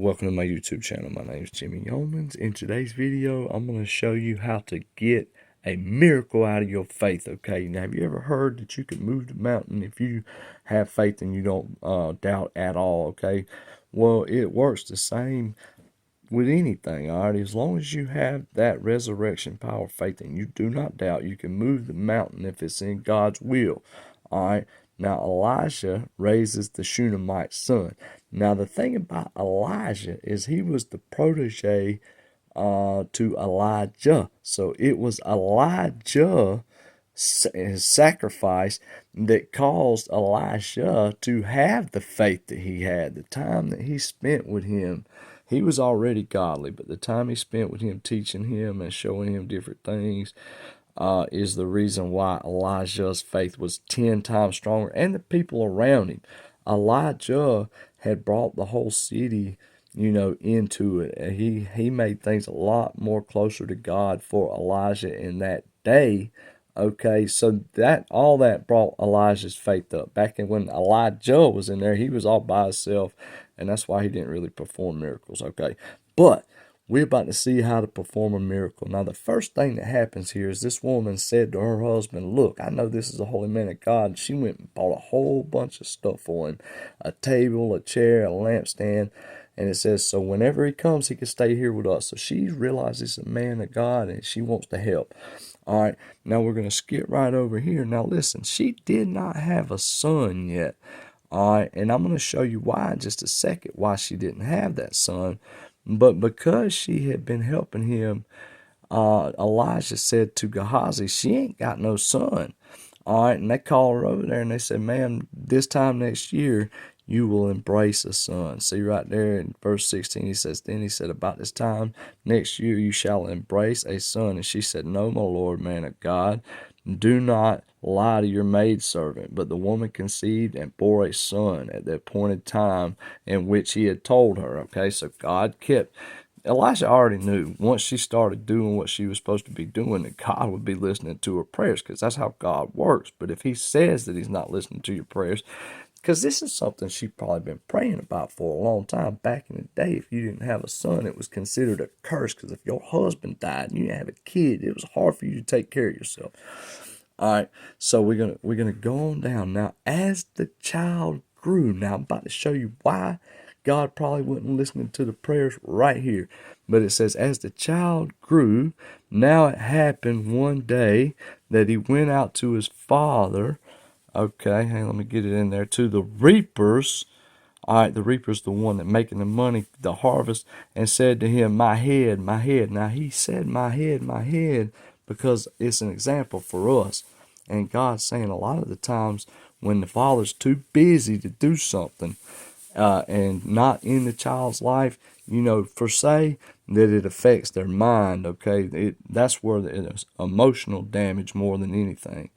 Welcome to my YouTube channel. My name is Jimmy Yeomans. In today's video, I'm going to show you how to get a miracle out of your faith, okay? Now, have you ever heard that you can move the mountain if you have faith and you don't doubt at all, okay? Well, it works the same with anything, all right? As long as you have that resurrection power of faith and you do not doubt, you can move the mountain if it's in God's will, all right? Now, Elijah raises the Shunammite son. Now, the thing about Elijah is he was the protege to Elijah. So it was Elijah's sacrifice that caused Elisha to have the faith that he had. The time that he spent with him, he was already godly, but the time he spent with him, teaching him and showing him different things, is the reason why Elijah's faith was 10 times stronger, and the people around him. Elijah had brought the whole city, into it. He made things a lot more closer to God for Elijah in that day. Okay, so that all that brought Elijah's faith up. Back when Elijah was in there, he was all by himself, and that's why he didn't really perform miracles. Okay, but we're about to see how to perform a miracle. Now, the first thing that happens here is this woman said to her husband, "Look, I know this is a holy man of God." And she went and bought a whole bunch of stuff for him, a table, a chair, a lampstand. And it says, so whenever he comes, he can stay here with us. So she realizes he's a man of God and she wants to help. All right, now we're going to skip right over here. Now, listen, she did not have a son yet. All right, and I'm going to show you why in just a second, why she didn't have that son. But because she had been helping him, Elijah said to Gehazi, she ain't got no son. All right, and they called her over there and they said, ma'am, this time next year, you will embrace a son. See right there in verse 16, he says, then he said, about this time next year you shall embrace a son. And she said, no, my Lord, man of God, do not lie to your maidservant. But the woman conceived and bore a son at the appointed time in which he had told her. Okay, so God kept. Elisha already knew once she started doing what she was supposed to be doing that God would be listening to her prayers, because that's how God works. But if he says that he's not listening to your prayers, because this is something she'd probably been praying about for a long time. Back in the day, if you didn't have a son, it was considered a curse, because if your husband died and you didn't have a kid, it was hard for you to take care of yourself. All right, so we're gonna go on down now. As the child grew, now I'm about to show you why God probably wasn't listening to the prayers right here. But it says, as the child grew, now it happened one day that he went out to his father. Okay, hang on, let me get it in there. To the reapers. All right, the reaper's the one that making the money, the harvest, and said to him, my head, my head. Now he said, my head, because it's an example for us. And God's saying a lot of the times when the father's too busy to do something, and not in the child's life, for say that it affects their mind, okay? That's where it's emotional damage more than anything.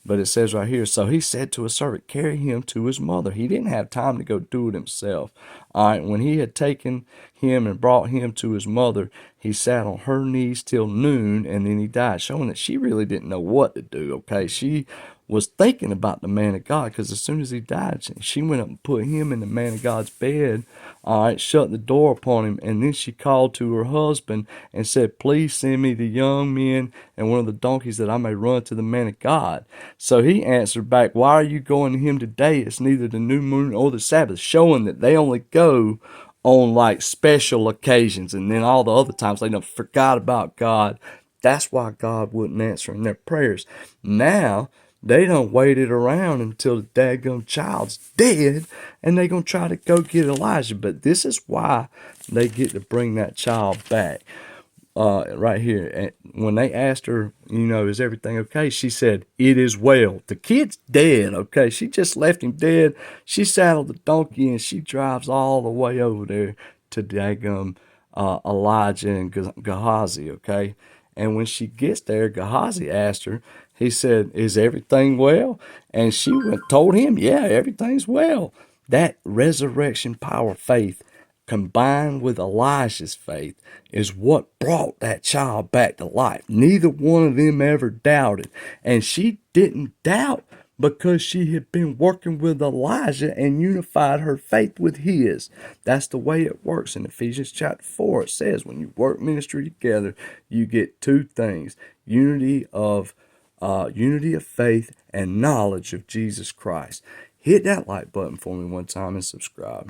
But it says right here, so he said to his servant, carry him to his mother. He didn't have time to go do it himself. All right, when he had taken him and brought him to his mother, he sat on her knees till noon, and then he died, showing that she really didn't know what to do, okay? She was thinking about the man of God, because as soon as he died, she went up and put him in the man of God's bed, all right, shut the door upon him, and then she called to her husband and said, please send me the young men and one of the donkeys that I may run to the man of God. So he answered back, why are you going to him today? It's neither the new moon or the Sabbath, showing that they only go on like special occasions, and then all the other times they forgot about God. That's why God wasn't answering their prayers. Now they don't wait it around until the daggum child's dead, and they gonna try to go get Elijah. But this is why they get to bring that child back. Right here. And when they asked her, is everything okay? She said, it is well. The kid's dead, okay? She just left him dead. She saddled the donkey and she drives all the way over there to daggum Elijah and Gehazi, okay? And when she gets there, Gehazi asked her, he said, is everything well? And she told him, yeah, everything's well. That resurrection power faith combined with Elijah's faith is what brought that child back to life. Neither one of them ever doubted. And she didn't doubt because she had been working with Elijah and unified her faith with his. That's the way it works. In Ephesians chapter 4, it says when you work ministry together, you get two things: unity of faith and knowledge of Jesus Christ. Hit that like button for me one time and subscribe.